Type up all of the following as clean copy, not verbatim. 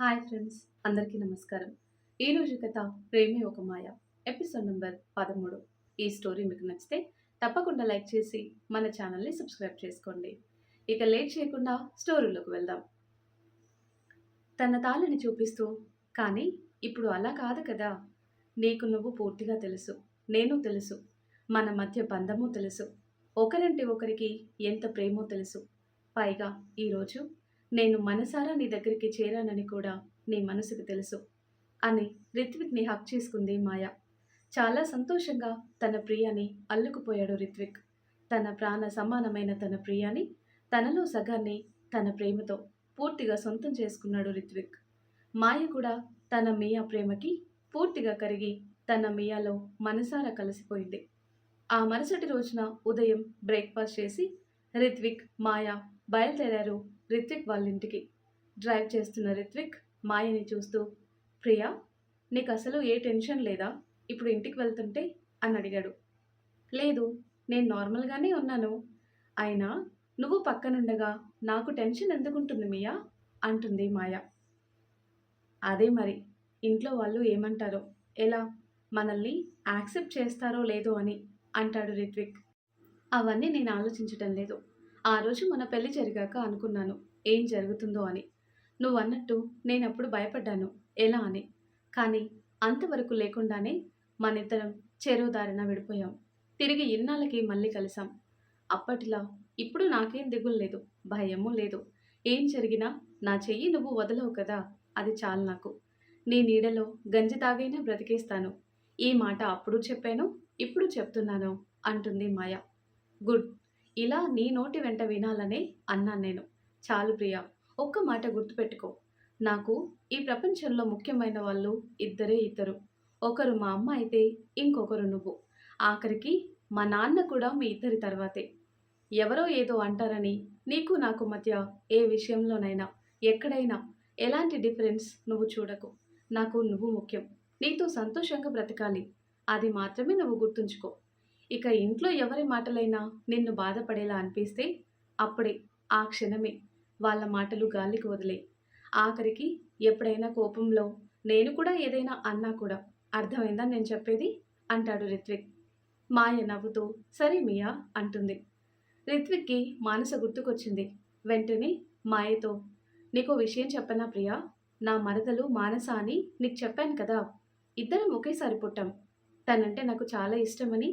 Hi friends, అందరికీ నమస్కారం. ఈరోజు కథ 'ప్రేమే ఒక మాయ' ఎపిసోడ్ నంబర్ 13. ఈ స్టోరీ మీకు నచ్చితే తప్పకుండా లైక్ చేసి మన ఛానల్ని సబ్స్క్రైబ్ చేసుకోండి. ఇక లేట్ చేయకుండా స్టోరీలోకి వెళ్దాం. తన తాళిని చూపిస్తూ, కానీ ఇప్పుడు అలా కాదు కదా, నీకు నువ్వు పూర్తిగా తెలుసు, నేను తెలుసు, మన మధ్య బంధము తెలుసు, ఒకరంటే ఒకరికి ఎంత ప్రేమో తెలుసు. పైగా ఈరోజు నేను మనసారా నీ దగ్గరికి చేరానని కూడా నీ మనసుకు తెలుసు అని రిత్విక్ని హక్ చేసుకుంది మాయ. చాలా సంతోషంగా తన ప్రియాని అల్లుకుపోయాడు రిత్విక్. తన ప్రాణ సమానమైన తన ప్రియాని, తనలో సగాన్ని తన ప్రేమతో పూర్తిగా సొంతం చేసుకున్నాడు రిత్విక్. మాయ కూడా తన మియా ప్రేమకి పూర్తిగా కరిగి తన మియాలో మనసారా కలిసిపోయింది. ఆ మరుసటి రోజున ఉదయం బ్రేక్ఫాస్ట్ చేసి రిత్విక్, మాయ బయలుదేరారు రిత్విక్ వాళ్ళింటికి. డ్రైవ్ చేస్తున్న రిత్విక్ మాయని చూస్తూ, ప్రియా, నీకు అసలు ఏ టెన్షన్ లేదా ఇప్పుడు ఇంటికి వెళ్తుంటే అని అడిగాడు. లేదు, నేను నార్మల్గానే ఉన్నాను. అయినా నువ్వు పక్కనుండగా నాకు టెన్షన్ ఎందుకుంటుంది మియా అంటుంది మాయ. అదే మరి, ఇంట్లో వాళ్ళు ఏమంటారో, ఎలా మనల్ని యాక్సెప్ట్ చేస్తారో లేదో అని అంటాడు రిత్విక్. అవన్నీ నేను ఆలోచించటం లేదు. ఆ రోజు మన పెళ్లి జరిగాక అనుకున్నాను ఏం జరుగుతుందో అని. నువ్వన్నట్టు నేనప్పుడు భయపడ్డాను ఎలా అని. కానీ అంతవరకు లేకుండానే మనిద్దరం చెరో దారిన విడిపోయాం. తిరిగి ఇన్నాళ్ళకి మళ్ళీ కలిసాం. అప్పటిలా ఇప్పుడు నాకేం దిగులు లేదు, భయమూ లేదు. ఏం జరిగినా నా చెయ్యి నువ్వు వదలవు కదా, అది చాలు నాకు. నీ నీడలో గంజి తాగైనా బ్రతికేస్తాను. ఈ మాట అప్పుడు చెప్పాను, ఇప్పుడు చెప్తున్నాను అంటుంది మాయ. గుడ్, ఇలా నీ నోటి వెంట వినాలనే అన్నాను నేను. చాలు ప్రియా, ఒక్క మాట గుర్తుపెట్టుకో. నాకు ఈ ప్రపంచంలో ముఖ్యమైన వాళ్ళు ఇద్దరే ఇద్దరు. ఒకరు మా అమ్మ అయితే ఇంకొకరు నువ్వు. ఆఖరికి మా నాన్న కూడా మీ ఇద్దరి తర్వాతే. ఎవరో ఏదో అంటారని నీకు నాకు మధ్య ఏ విషయంలోనైనా ఎక్కడైనా ఎలాంటి డిఫరెన్స్ నువ్వు చూడకు. నాకు నువ్వు ముఖ్యం. నీతో సంతోషంగా బ్రతకాలి. అది మాత్రమే నువ్వు గుర్తుంచుకో. ఇక ఇంట్లో ఎవరి మాటలైనా నిన్ను బాధపడేలా అనిపిస్తే అప్పుడే, ఆ క్షణమే వాళ్ళ మాటలు గాలికి వదిలే. ఆఖరికి ఎప్పుడైనా కోపంలో నేను కూడా ఏదైనా అన్నా కూడా అర్థమైందా నేను చెప్పేది అంటాడు రిత్విక్. మాయ నవ్వుతూ సరే మియా అంటుంది. రిత్విక్కి మానస గుర్తుకొచ్చింది. వెంటనే మాయతో, నీకో విషయం చెప్పనా ప్రియా, నా మరదలు మానస అని నీకు చెప్పాను కదా, ఇద్దరం ఒకేసారి పుట్టాం. తనంటే నాకు చాలా ఇష్టమని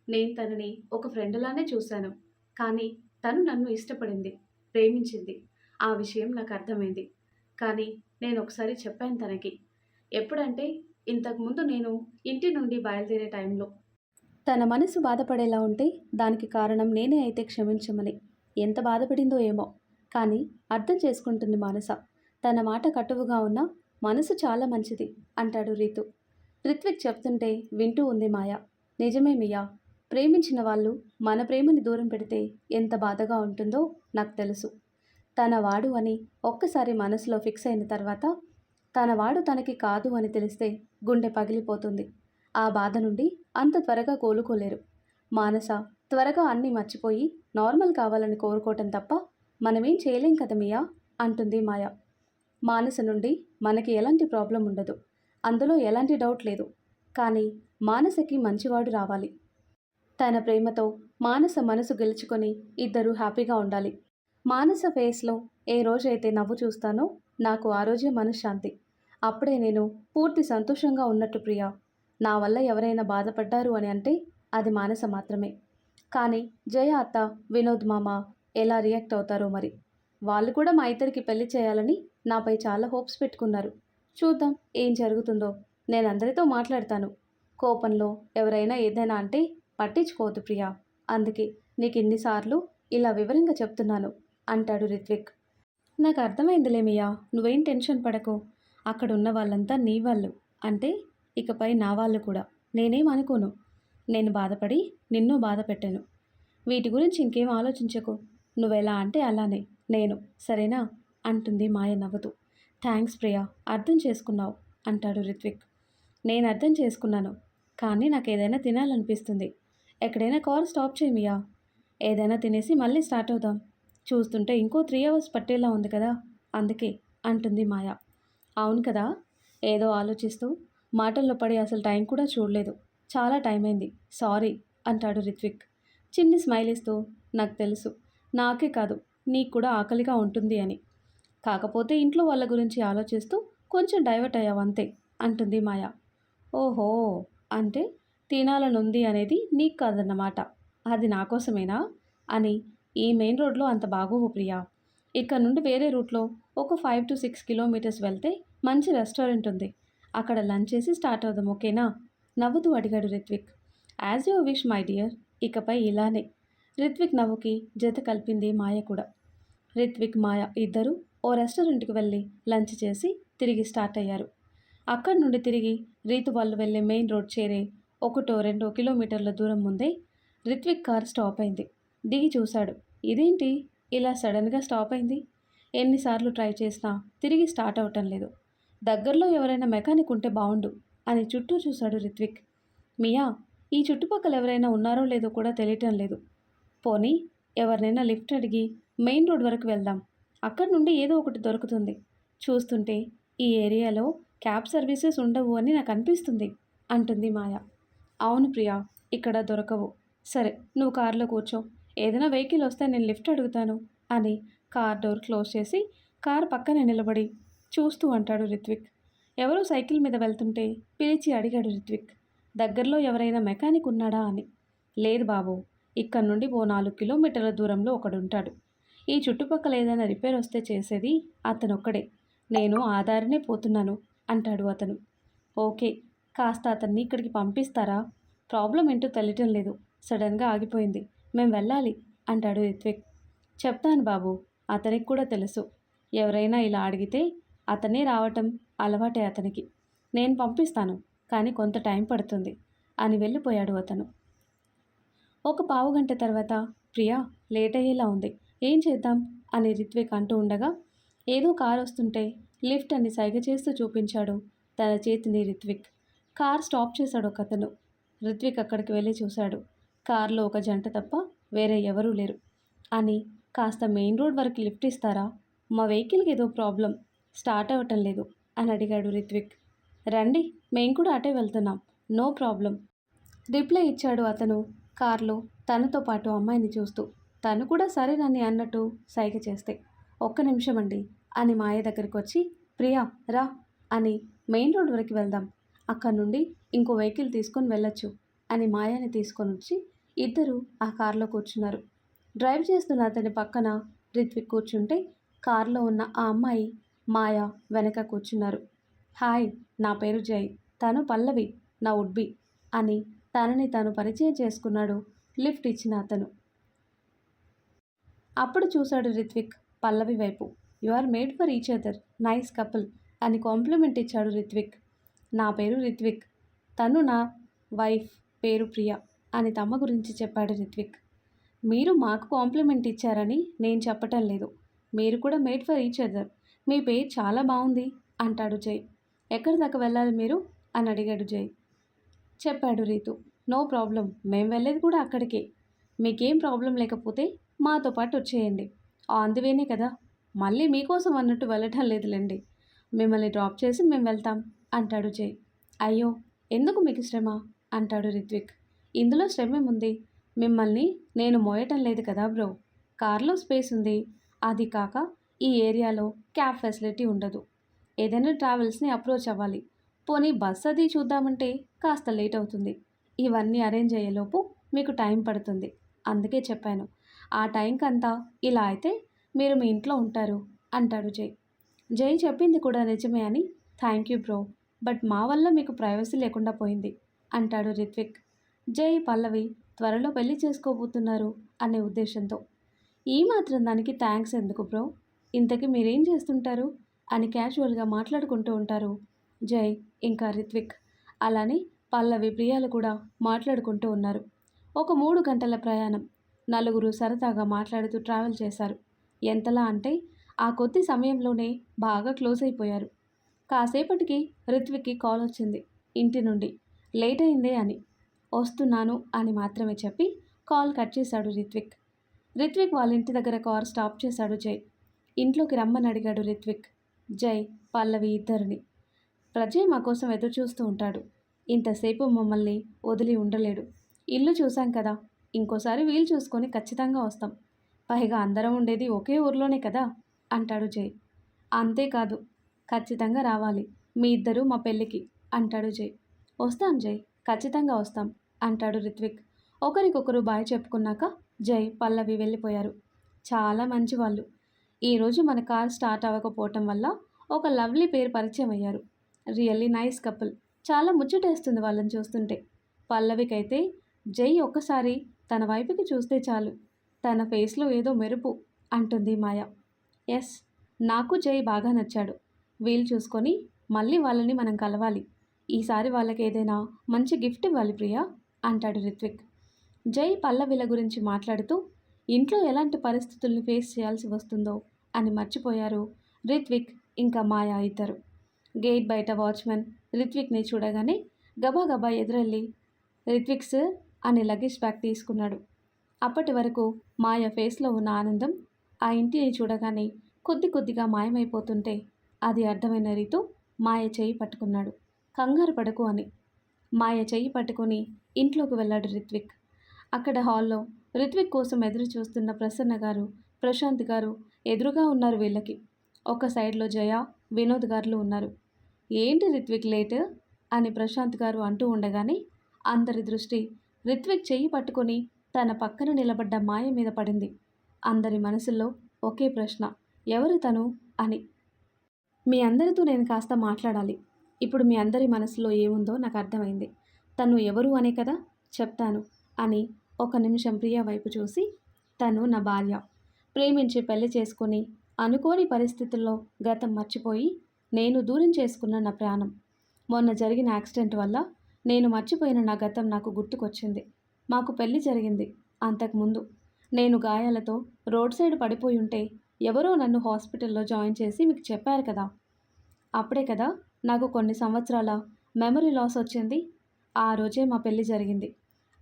నేను తనని ఒక ఫ్రెండ్లానే చూశాను. కానీ తను నన్ను ఇష్టపడింది, ప్రేమించింది. ఆ విషయం నాకు అర్థమైంది. కానీ నేను ఒకసారి చెప్పాను తనకి. ఎప్పుడంటే ఇంతకుముందు నేను ఇంటి నుండి బయలుదేరే టైంలో. తన మనసు బాధపడేలా ఉంటే దానికి కారణం నేనే అయితే క్షమించమని. ఎంత బాధపడిందో ఏమో, కానీ అర్థం చేసుకుంటుంది మానస. తన మాట కటువుగా ఉన్నా మనసు చాలా మంచిది అంటాడు రీతు. రిత్విక్ చెప్తుంటే వింటూ ఉంది మాయ. నిజమే మియా, ప్రేమించిన వాళ్ళు మన ప్రేమని దూరం పెడితే ఎంత బాధగా ఉంటుందో నాకు తెలుసు. తన వాడు అని ఒక్కసారి మనసులో ఫిక్స్ అయిన తర్వాత తన వాడు తనకి కాదు అని తెలిస్తే గుండె పగిలిపోతుంది. ఆ బాధ నుండి అంత త్వరగా కోలుకోలేరు. మానస త్వరగా అన్నీ మర్చిపోయి నార్మల్ కావాలని కోరుకోవటం తప్ప మనమేం చేయలేం కదా మియా అంటుంది మాయ. మానస నుండి మనకి ఎలాంటి ప్రాబ్లం ఉండదు, అందులో ఎలాంటి డౌట్ లేదు. కానీ మానసకి మంచివాడు రావాలి. తన ప్రేమతో మానస మనసు గెలుచుకొని ఇద్దరూ హ్యాపీగా ఉండాలి. మానస ఫేస్లో ఏ రోజైతే నవ్వు చూస్తానో నాకు ఆ రోజే మనశ్శాంతి. అప్పుడే నేను పూర్తి సంతోషంగా ఉన్నట్టు ప్రియా. నా వల్ల ఎవరైనా బాధపడ్డారు అని అంటే అది మానస మాత్రమే. కానీ జయ అత్త, వినోద్ మామ ఎలా రియాక్ట్ అవుతారో మరి. వాళ్ళు కూడా మా ఇద్దరికి పెళ్లి చేయాలని నాపై చాలా హోప్స్ పెట్టుకున్నారు. చూద్దాం ఏం జరుగుతుందో. నేను అందరితో మాట్లాడతాను. కోపంలో ఎవరైనా ఏదైనా అంటే పట్టించుకోవద్దు ప్రియా. అందుకే నీకు ఇన్నిసార్లు ఇలా వివరంగా చెప్తున్నాను అంటాడు రిత్విక్. నాకు అర్థమైందిలే మియా, నువ్వేం టెన్షన్ పడకు. అక్కడున్న వాళ్ళంతా నీ వాళ్ళు అంటే ఇకపై నా వాళ్ళు కూడా. నేనేం అనుకోను. నేను బాధపడి నిన్ను బాధ పెట్టాను. వీటి గురించి ఇంకేం ఆలోచించకు. నువ్వెలా అంటే అలానే నేను, సరేనా అంటుంది మాయ నవ్వుతూ. థ్యాంక్స్ ప్రియా, అర్థం చేసుకున్నావు అంటాడు రిత్విక్. నేను అర్థం చేసుకున్నాను, కానీ నాకు ఏదైనా తినాలనిపిస్తుంది. ఎక్కడైనా కార్ స్టాప్ చేయి మియా. ఏదైనా తినేసి మళ్ళీ స్టార్ట్ అవుదాం. చూస్తుంటే ఇంకో 3 అవర్స్ పట్టేలా ఉంది కదా, అందుకే అంటుంది మాయ. అవును కదా! ఏదో ఆలోచిస్తూ మాటల్లో పడి అసలు టైం కూడా చూడలేదు. చాలా టైం అయింది. సారీ అంటాడు రిత్విక్. చిన్ని స్మైల్ ఇస్తూ నాకు తెలుసు. నాకే కాదు నీకు కూడా ఆకలిగా ఉంటుంది అని. కాకపోతే ఇంట్లో వాళ్ళ గురించి ఆలోచిస్తూ కొంచెం డైవర్ట్ అయ్యావంతే అంటుంది మాయ. ఓహో! అంటే తినాలనుంది అనేది నీకు కాదన్నమాట. అది నా కోసమేనా? అని ఈ మెయిన్ రోడ్‌లో అంత బాగోవు ప్రియా. ఇక్కడ నుండి వేరే రూట్‌లో ఒక 5-6 కిలోమీటర్స్ వెళ్తే మంచి రెస్టారెంట్ ఉంది. అక్కడ లంచ్ చేసి స్టార్ట్ అవుదాం ఓకేనా? నవ్వుతూ అడిగాడు Ritvik. As your wish my dear. ఇకపై ఇలానే. రిత్విక్ నవ్వుకి జత కలిపింది మాయ కూడా. రిత్విక్, మాయ ఇద్దరూ ఓ రెస్టారెంట్‌కి వెళ్ళి లంచ్ చేసి తిరిగి స్టార్ట్ అయ్యారు. అక్కడి నుండి తిరిగి రీతు వాళ్ళు వెళ్ళే మెయిన్ రోడ్ చేరే 1-2 కిలోమీటర్ల దూరం ముందే రిత్విక్ కార్ స్టాప్ అయింది. దిగి చూశాడు. ఇదేంటి ఇలా సడన్‌గా స్టాప్ అయింది? ఎన్నిసార్లు ట్రై చేసినా తిరిగి స్టార్ట్ అవ్వటం లేదు. దగ్గరలో ఎవరైనా మెకానిక్ ఉంటే బావుండు అని చుట్టూ చూశాడు రిత్విక్. మియా, ఈ చుట్టుపక్కల ఎవరైనా ఉన్నారో లేదో కూడా తెలియటం లేదు. పోనీ ఎవరినైనా లిఫ్ట్ అడిగి మెయిన్ రోడ్ వరకు వెళ్దాం. అక్కడి నుండి ఏదో ఒకటి దొరుకుతుంది. చూస్తుంటే ఈ ఏరియాలో క్యాబ్ సర్వీసెస్ ఉండవు అని నాకు అనిపిస్తుంది అంటుంది మాయ. అవును ప్రియా, ఇక్కడ దొరకవు. సరే నువ్వు కారులో కూర్చో. ఏదైనా వెహికల్ వస్తే నేను లిఫ్ట్ అడుగుతాను అని కార్ డోర్ క్లోజ్ చేసి కార్ పక్కనే నిలబడి చూస్తూ అంటాడు రిత్విక్. ఎవరో సైకిల్ మీద వెళ్తుంటే పిలిచి అడిగాడు రిత్విక్. దగ్గరలో ఎవరైనా మెకానిక్ ఉన్నాడా అని. లేదు బాబు, ఇక్కడ నుండి ఓ 4 కిలోమీటర్ల దూరంలో ఒకడుంటాడు. ఈ చుట్టుపక్కల ఏదైనా రిపేర్ వస్తే చేసేది అతనొక్కడే. నేను ఆ దారినే పోతున్నాను అంటాడు అతను. ఓకే, కాస్త అతన్ని ఇక్కడికి పంపిస్తారా? ప్రాబ్లం ఏంటో తెలియటం లేదు. సడన్గా ఆగిపోయింది. మేం వెళ్ళాలి అంటాడు రిత్విక్. చెప్తాను బాబు, అతనికి కూడా తెలుసు. ఎవరైనా ఇలా అడిగితే అతనే రావటం అలవాటే అతనికి. నేను పంపిస్తాను, కానీ కొంత టైం పడుతుంది అని వెళ్ళిపోయాడు అతను. ఒక పావుగంట తర్వాత ప్రియా, లేట్ అయ్యేలా ఉంది. ఏం చేద్దాం అని రిత్విక్ అంటూ ఉండగా ఏదో కార్ వస్తుంటే లిఫ్ట్ అని సైగ చేస్తూ చూపించాడు తన చేతిని రిత్విక్. కార్ స్టాప్ చేశాడు ఒకతను. రిత్విక్ అక్కడికి వెళ్ళి చూశాడు. కార్లో ఒక జంట తప్ప వేరే ఎవరూ లేరు. అని కాస్త మెయిన్ రోడ్ వరకు లిఫ్ట్ ఇస్తారా? మా వెహికల్కి ఏదో ప్రాబ్లం, స్టార్ట్ అవ్వటం లేదు అని అడిగాడు రిత్విక్. రండి, మేము కూడా అటే వెళ్తున్నాం, నో ప్రాబ్లం రిప్లై ఇచ్చాడు అతను కార్లో తనతో పాటు అమ్మాయిని చూస్తూ. తను కూడా సరేనని అన్నట్టు సైగ చేస్తే. ఒక్క నిమిషం అండి అని మాయ దగ్గరికి వచ్చి ప్రియా రా అని మెయిన్ రోడ్ వరకు వెళ్దాం. అక్కడి నుండి ఇంకో వెహికల్ తీసుకొని వెళ్ళొచ్చు అని మాయాని తీసుకొని వచ్చి ఇద్దరు ఆ కార్లో కూర్చున్నారు. డ్రైవ్ చేస్తున్న అతని పక్కన రిత్విక్ కూర్చుంటే కార్లో ఉన్న ఆ అమ్మాయి మాయ వెనక కూర్చున్నారు. హాయ్, నా పేరు జై, తను పల్లవి, నా వుడ్బి అని తనని తాను పరిచయం చేసుకున్నాడు లిఫ్ట్ ఇచ్చిన అతను. అప్పుడు చూశాడు రిత్విక్ పల్లవి వైపు. You are made for each other, nice couple అని కాంప్లిమెంట్ ఇచ్చాడు రిత్విక్. నా పేరు రిత్విక్, తను నా వైఫ్ పేరు ప్రియా అని తమ గురించి చెప్పాడు రిత్విక్. మీరు మాకు కాంప్లిమెంట్ ఇచ్చారని నేను చెప్పటం లేదు. మీరు కూడా మేడ్ ఫర్ ఈచ్ అదర్. మీ పేరు చాలా బాగుంది అంటాడు జై. ఎక్కడి దాకా వెళ్ళాలి మీరు అని అడిగాడు జై. చెప్పాడు రీతు. నో ప్రాబ్లం, మేం వెళ్ళేది కూడా అక్కడికే. మీకేం ప్రాబ్లం లేకపోతే మాతో పాటు వచ్చేయండి. ఆన్ ది వేనే కదా, మళ్ళీ మీకోసం అన్నట్టు వెళ్ళటం లేదులేండి. మిమ్మల్ని డ్రాప్ చేసి మేము వెళ్తాం అంటాడు జై. అయ్యో, ఎందుకు మీకు శ్రమ అంటాడు రిత్విక్. ఇందులో శ్రమేముంది, మిమ్మల్ని నేను మోయటం లేదు కదా బ్రో. కార్లో స్పేస్ ఉంది. అది కాక ఈ ఏరియాలో క్యాబ్ ఫెసిలిటీ ఉండదు. ఏదైనా ట్రావెల్స్ని అప్రోచ్ అవ్వాలి. పోనీ బస్ అది చూద్దామంటే కాస్త లేట్ అవుతుంది. ఇవన్నీ అరేంజ్ అయ్యేలోపు మీకు టైం పడుతుంది. అందుకే చెప్పాను. ఆ టైంకంతా ఇలా అయితే మీరు మీ ఇంట్లో ఉంటారు అంటాడు జై. జై చెప్పింది కూడా నిజమే అని థ్యాంక్ యూ బ్రో, బట్ మా వల్ల మీకు ప్రైవసీ లేకుండా పోయింది అంటాడు రిత్విక్. జై, పల్లవి త్వరలో పెళ్లి చేసుకోబోతున్నారు అనే ఉద్దేశంతో. ఈ మాత్రం దానికి థ్యాంక్స్ ఎందుకు బ్రో, ఇంతకీ మీరేం చేస్తుంటారు అని క్యాజువల్గా మాట్లాడుకుంటూ ఉంటారు జై ఇంకా రిత్విక్. అలానే పల్లవి, ప్రియాలు కూడా మాట్లాడుకుంటూ ఉన్నారు. ఒక 3 గంటల ప్రయాణం. నలుగురు సరదాగా మాట్లాడుతూ ట్రావెల్ చేశారు. ఎంతలా అంటే ఆ కొద్ది సమయంలోనే బాగా క్లోజ్ అయిపోయారు. కాసేపటికి రిత్విక్కి కాల్ వచ్చింది ఇంటి నుండి. లేట్ అయిందే అని. వస్తున్నాను అని మాత్రమే చెప్పి కాల్ కట్ చేశాడు రిత్విక్. రిత్విక్ వాళ్ళ ఇంటి దగ్గర కార్ స్టాప్ చేశాడు జై. ఇంట్లోకి రమ్మని అడిగాడు రిత్విక్. జై పల్లవి ఇద్దరిని. ప్రజయ్ మా కోసం ఎదురు చూస్తూ ఉంటాడు. ఇంతసేపు మమ్మల్ని వదిలి ఉండలేడు. ఇల్లు చూశాం కదా, ఇంకోసారి వీలు చూసుకొని ఖచ్చితంగా వస్తాం. పైగా అందరం ఉండేది ఒకే ఊర్లోనే కదా అంటాడు జై. అంతేకాదు, ఖచ్చితంగా రావాలి మీ ఇద్దరు మా పెళ్ళికి అంటాడు జై. వస్తాం జై, ఖచ్చితంగా వస్తాం అంటాడు రిత్విక్. ఒకరికొకరు బాయ్ చెప్పుకున్నాక జై పల్లవి వెళ్ళిపోయారు. చాలా మంచివాళ్ళు. ఈరోజు మన కార్ స్టార్ట్ అవ్వకపోవటం వల్ల ఒక లవ్లీ పేరు పరిచయం అయ్యారు. Really nice couple. చాలా ముచ్చటేస్తుంది వాళ్ళని చూస్తుంటే. పల్లవికైతే జై ఒక్కసారి తన వైపుకి చూస్తే చాలు, తన ఫేస్లో ఏదో మెరుపు అంటుంది మాయ. ఎస్, నాకు జై బాగా నచ్చాడు. వీలు చూసుకొని మళ్ళీ వాళ్ళని మనం కలవాలి. ఈసారి వాళ్ళకి ఏదైనా మంచి గిఫ్ట్ ఇవ్వాలి ప్రియా అంటాడు రిత్విక్. జై పల్లవిల గురించి మాట్లాడుతూ ఇంట్లో ఎలాంటి పరిస్థితుల్ని ఫేస్ చేయాల్సి వస్తుందో అని మర్చిపోయారు రిత్విక్ ఇంకా మాయా ఇద్దరు. గేట్ బయట వాచ్మెన్ రిత్విక్ని చూడగానే గబా ఎదురెళ్ళి రిత్విక్ సార్ అని లగేజ్ బ్యాగ్ తీసుకున్నాడు. అప్పటి వరకు మాయ ఫేస్లో ఉన్న ఆనందం ఆ ఇంటిని చూడగానే కొద్దిగా మాయమైపోతుంటే అది అర్థమైన రీతు మాయ చెయ్యి పట్టుకున్నాడు. కంగారు పడకు అని. మాయ చెయ్యి పట్టుకొని ఇంట్లోకి వెళ్ళాడు రిత్విక్. అక్కడ హాల్లో రిత్విక్ కోసం ఎదురు చూస్తున్న ప్రసన్న గారు, ప్రశాంత్ గారు ఎదురుగా ఉన్నారు వీళ్ళకి. ఒక సైడ్లో జయ, వినోద్ గారులు ఉన్నారు. ఏంటి రిత్విక్ లేట్ అని ప్రశాంత్ గారు అంటూ ఉండగానే అందరి దృష్టి రిత్విక్ చెయ్యి పట్టుకొని తన పక్కన నిలబడ్డ మాయ మీద పడింది. అందరి మనసుల్లో ఒకే ప్రశ్న, ఎవరు తను అని. మీ అందరితో నేను కాస్త మాట్లాడాలి. ఇప్పుడు మీ అందరి మనసులో ఏముందో నాకు అర్థమైంది. తను ఎవరు అనే కదా చెప్తాను అని ఒక నిమిషం ప్రియా వైపు చూసి, తను నా భార్య. ప్రేమించి పెళ్లి చేసుకొని అనుకోని పరిస్థితుల్లో గతం మర్చిపోయి నేను దూరం చేసుకున్న నా ప్రాణం. మొన్న జరిగిన యాక్సిడెంట్ వల్ల నేను మర్చిపోయిన నా గతం నాకు గుర్తుకొచ్చింది. మాకు పెళ్లి జరిగింది. అంతకుముందు నేను గాయాలతో రోడ్ సైడ్ పడిపోయి ఉంటే ఎవరో నన్ను హాస్పిటల్లో జాయిన్ చేసి మీకు చెప్పారు కదా. అప్పుడే కదా నాకు కొన్ని సంవత్సరాల మెమరీ లాస్ వచ్చింది. ఆ రోజే మా పెళ్లి జరిగింది.